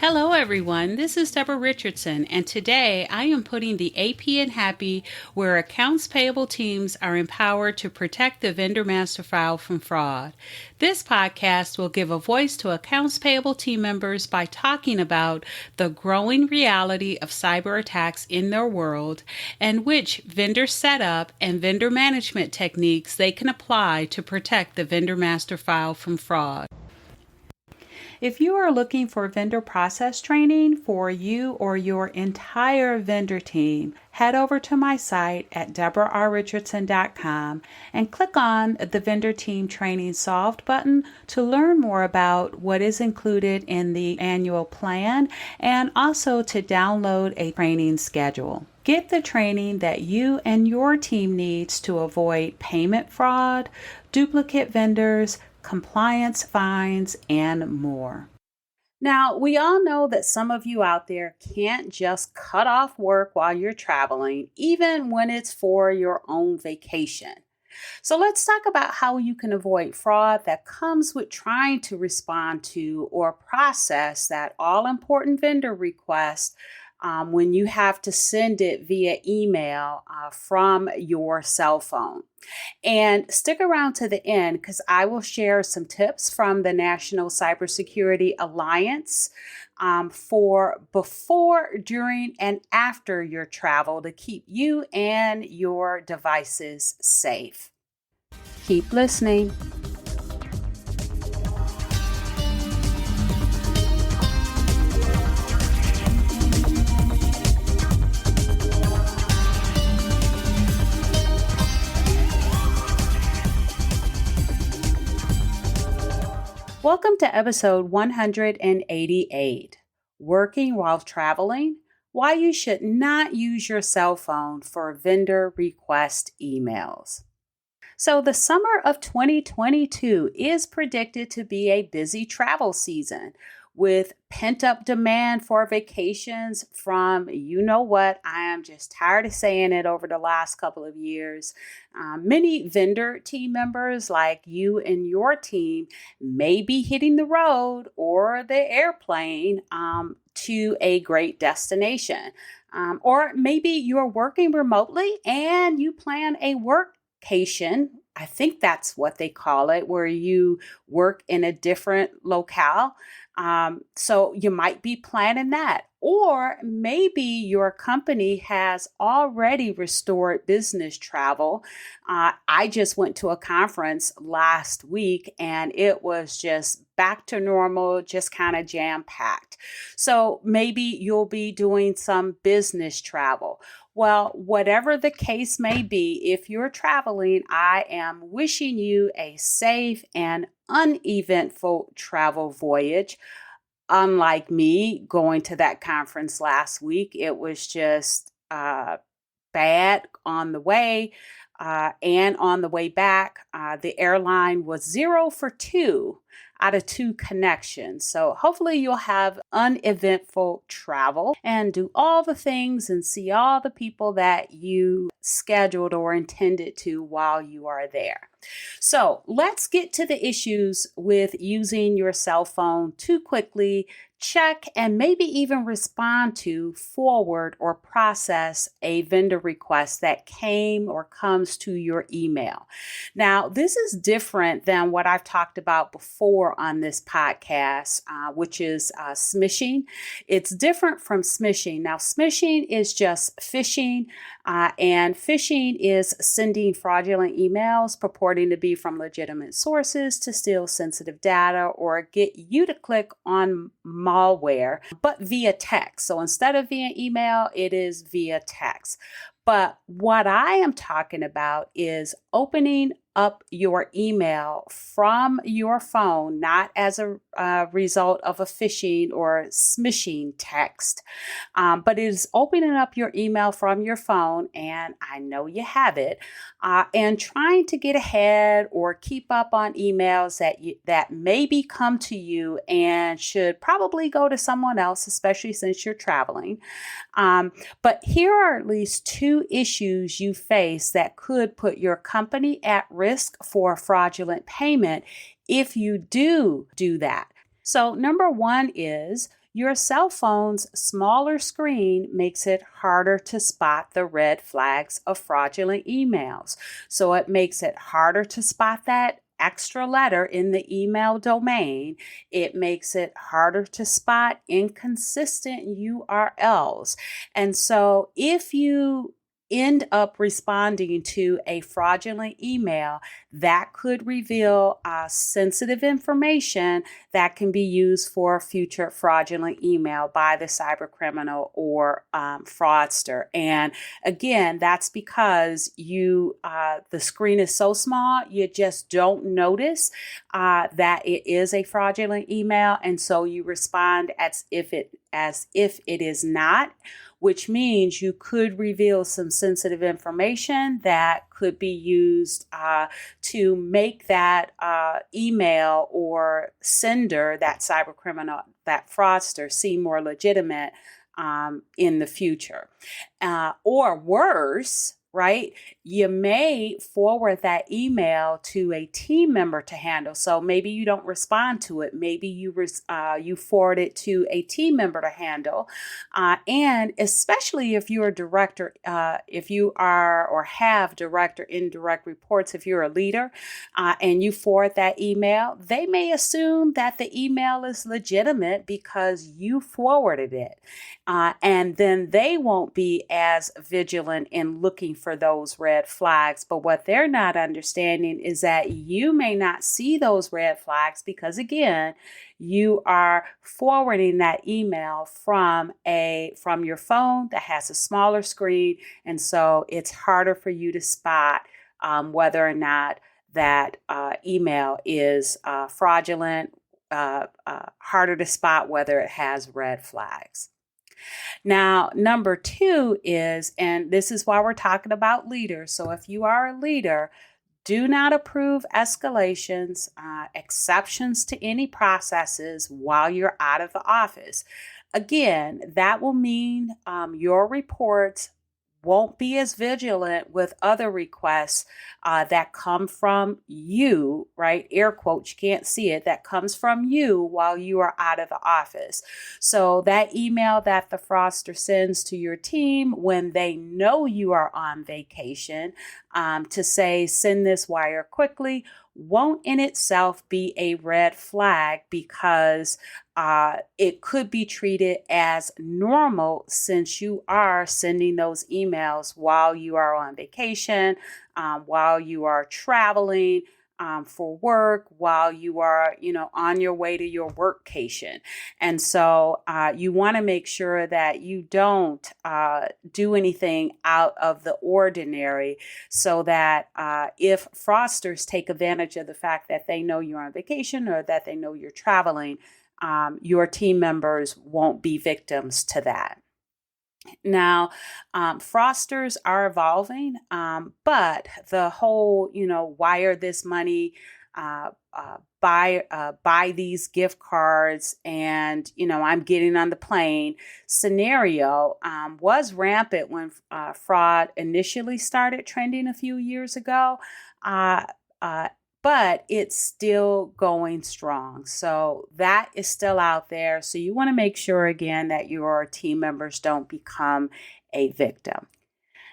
Hello, everyone. This is Deborah Richardson, and today I am putting the AP in Happy, where accounts payable teams are empowered to protect the vendor master file from fraud. This podcast will give a voice to accounts payable team members by talking about the growing reality of cyber attacks in their world and which vendor setup and vendor management techniques they can apply to protect the vendor master file from fraud. If you are looking for vendor process training for you or your entire vendor team, head over to my site at deborahrrichardson.com and click on the Vendor Team Training Solved button to learn more about what is included in the annual plan and also to download a training schedule. Get the training that you and your team needs to avoid payment fraud, duplicate vendors, compliance fines, and more. Now, we all know that some of you out there can't just cut off work while you're traveling, even when it's for your own vacation. So let's talk about how you can avoid fraud that comes with trying to respond to or process that all-important vendor request when you have to send it via email from your cell phone. And stick around to the end because I will share some tips from the National Cybersecurity Alliance for before, during, and after your travel to keep you and your devices safe. Keep listening. Welcome to episode 188, Working While Traveling, Why You Should Not Use Your Cell Phone for Vendor Request Emails. So the summer of 2022 is predicted to be a busy travel season with pent-up demand for vacations from, you know what, I am just tired of saying it over the last couple of years. Many vendor team members like you and your team may be hitting the road or the airplane to a great destination. Or maybe you're working remotely and you plan a workcation. I think that's what they call it, where you work in a different locale. So you might be planning that. Or maybe your company has already restored business travel. I just went to a conference last week and it was just back to normal, just kind of jam-packed. So maybe you'll be doing some business travel. Well, whatever the case may be, if you're traveling, I am wishing you a safe and uneventful travel voyage. Unlike me going to that conference last week, it was just bad on the way and on the way back. The airline was 0 for 2 out of 2 connections. So hopefully you'll have uneventful travel and do all the things and see all the people that you scheduled or intended to while you are there. So let's get to the issues with using your cell phone too quickly, check, and maybe even respond to, forward, or process a vendor request that came or comes to your email. Now, this is different than what I've talked about before on this podcast, which is smishing. It's different from smishing. Now, smishing is just phishing, and phishing is sending fraudulent emails purporting to be from legitimate sources to steal sensitive data or get you to click on malware, but via text. So instead of via email, it is via text. But what I am talking about is opening up your email from your phone, not as a result of a phishing or smishing text, but it is opening up your email from your phone, and I know you have it, and trying to get ahead or keep up on emails that maybe come to you and should probably go to someone else, especially since you're traveling. But here are at least 2 issues you face that could put your company at risk for fraudulent payment if you do that. So number 1 is Your cell phone's smaller screen makes it harder to spot the red flags of fraudulent emails. So it makes it harder to spot that extra letter in the email domain. It makes it harder to spot inconsistent URLs. And so if you end up responding to a fraudulent email, that could reveal sensitive information that can be used for future fraudulent email by the cybercriminal or fraudster. And again, that's because the screen is so small, you just don't notice that it is a fraudulent email, and so you respond as if it is not, which means you could reveal some sensitive information that could be used to make that email or sender, that cybercriminal, that fraudster, seem more legitimate in the future. Or worse, right? You may forward that email to a team member to handle. So maybe you don't respond to it. Maybe you forward it to a team member to handle. And especially if you're a director, if you are or have direct or indirect reports, if you're a leader and you forward that email, they may assume that the email is legitimate because you forwarded it. And then they won't be as vigilant in looking for those red flags. But what they're not understanding is that you may not see those red flags because, again, you are forwarding that email from your phone that has a smaller screen. And so it's harder for you to spot whether or not that email is fraudulent, harder to spot whether it has red flags. Now, number 2 is, and this is why we're talking about leaders. So if you are a leader, do not approve escalations, exceptions to any processes while you're out of the office. Again, that will mean your reports won't be as vigilant with other requests that come from you, right? Air quotes, you can't see it, that comes from you while you are out of the office. So that email that the fraudster sends to your team when they know you are on vacation to say, send this wire quickly, won't in itself be a red flag because it could be treated as normal since you are sending those emails while you are on vacation, while you are traveling for work, while you are, on your way to your workcation. And so you want to make sure that you don't do anything out of the ordinary so that if fraudsters take advantage of the fact that they know you're on vacation or that they know you're traveling, your team members won't be victims to that. Now, fraudsters are evolving, but the whole, wire this money, buy these gift cards, and I'm getting on the plane scenario was rampant when fraud initially started trending a few years ago. But it's still going strong. So that is still out there. So you want to make sure, again, that your team members don't become a victim.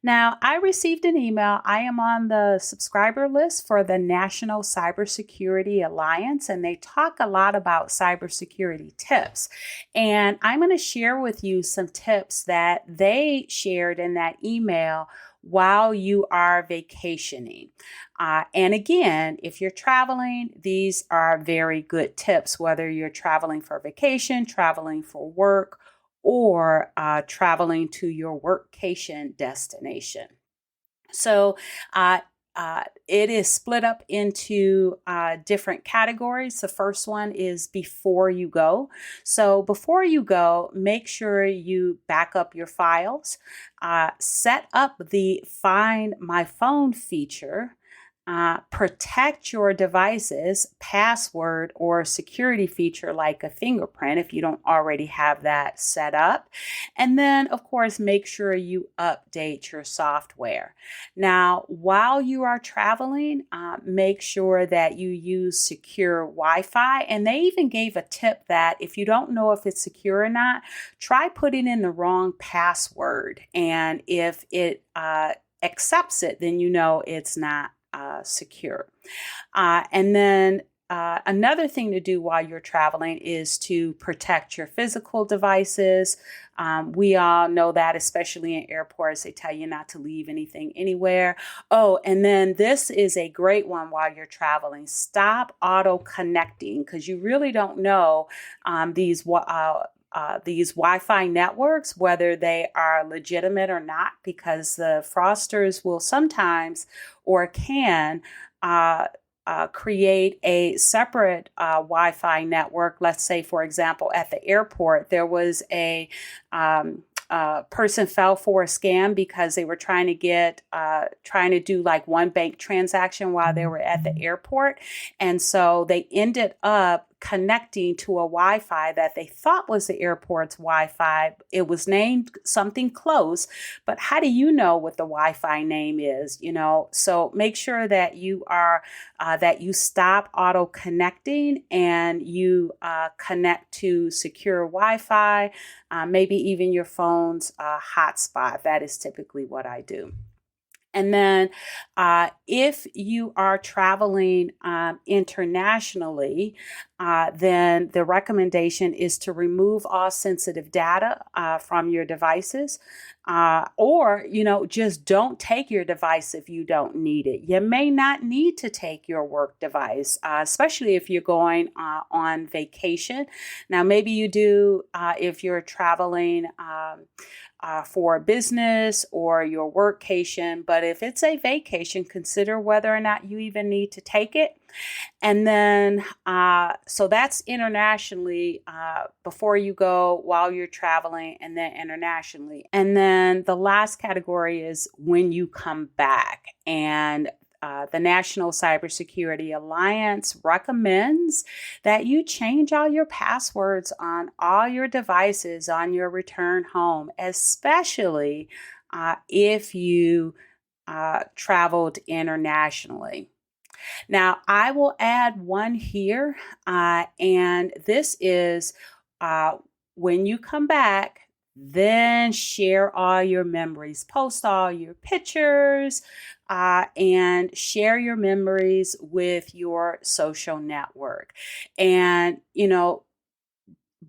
Now, I received an email. I am on the subscriber list for the National Cybersecurity Alliance, and they talk a lot about cybersecurity tips. And I'm going to share with you some tips that they shared in that email while you are vacationing. And again, if you're traveling, these are very good tips, whether you're traveling for vacation, traveling for work, or traveling to your workcation destination. So it is split up into different categories. The first one is before you go. So before you go, make sure you back up your files, set up the Find My Phone feature, Protect your device's password or security feature like a fingerprint if you don't already have that set up. And then, of course, make sure you update your software. Now, while you are traveling, make sure that you use secure Wi-Fi. And they even gave a tip that if you don't know if it's secure or not, try putting in the wrong password. And if it accepts it, then you know it's not secure. And then another thing to do while you're traveling is to protect your physical devices. We all know that, especially in airports, they tell you not to leave anything anywhere. Oh, and then this is a great one while you're traveling. Stop auto connecting, because you really don't know these Wi-Fi networks, whether they are legitimate or not, because the fraudsters will sometimes or can create a separate Wi-Fi network. Let's say, for example, at the airport, there was a person fell for a scam because they were trying to do like one bank transaction while they were at the airport. And so they ended up connecting to a Wi-Fi that they thought was the airport's Wi-Fi. It was named something close, but how do you know what the Wi-Fi name is? So make sure that you stop auto connecting and you connect to secure Wi-Fi, maybe even your phone's hotspot. That is typically what I do. And then if you are traveling internationally, then the recommendation is to remove all sensitive data from your devices, or, just don't take your device if you don't need it. You may not need to take your work device, especially if you're going on vacation. Now, maybe you do if you're traveling for business or your workcation. But if it's a vacation, consider whether or not you even need to take it. And then, so that's internationally before you go, while you're traveling, and then internationally. And then the last category is when you come back. And the National Cybersecurity Alliance recommends that you change all your passwords on all your devices on your return home, especially if you traveled internationally. Now, I will add one here, and this is when you come back, then share all your memories, post all your pictures, and share your memories with your social network. And,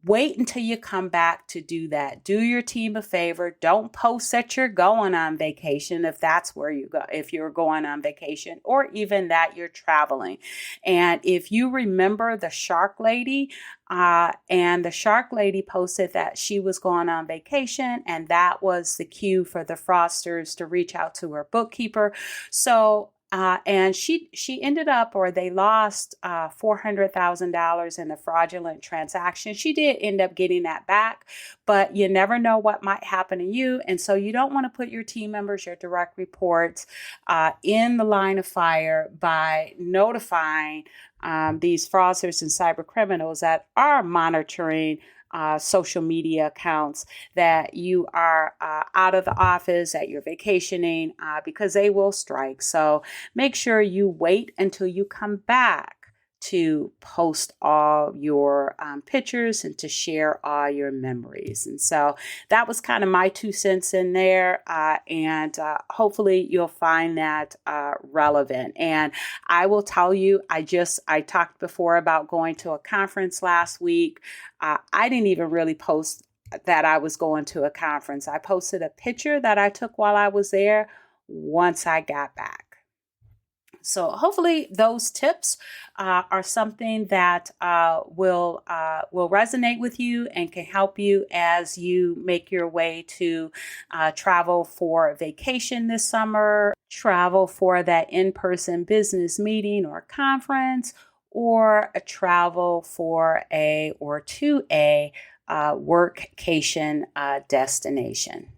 wait until you come back to do that. Do your team a favor. Don't post that you're going on vacation if that's where you go, if you're going on vacation, or even that you're traveling. And if you remember the shark lady, and the shark lady posted that she was going on vacation, and that was the cue for the fraudsters to reach out to her bookkeeper. So and she ended up, or they lost $400,000 in a fraudulent transaction. She did end up getting that back, but you never know what might happen to you. And so you don't want to put your team members, your direct reports in the line of fire by notifying these fraudsters and cyber criminals that are monitoring social media accounts that you are out of the office, that you're vacationing, because they will strike. So make sure you wait until you come back to post all your pictures and to share all your memories. And so that was kind of my 2 cents in there. And hopefully you'll find that relevant. And I will tell you, I talked before about going to a conference last week. I didn't even really post that I was going to a conference. I posted a picture that I took while I was there once I got back. So hopefully those tips are something that will resonate with you and can help you as you make your way to travel for vacation this summer, travel for that in-person business meeting or conference, or a travel for a workcation destination.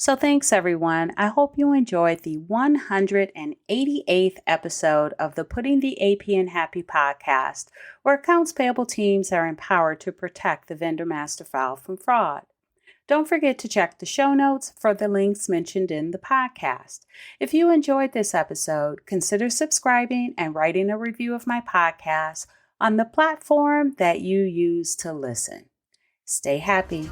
So thanks everyone. I hope you enjoyed the 188th episode of the Putting the AP in Happy podcast, where accounts payable teams are empowered to protect the vendor master file from fraud. Don't forget to check the show notes for the links mentioned in the podcast. If you enjoyed this episode, consider subscribing and writing a review of my podcast on the platform that you use to listen. Stay happy.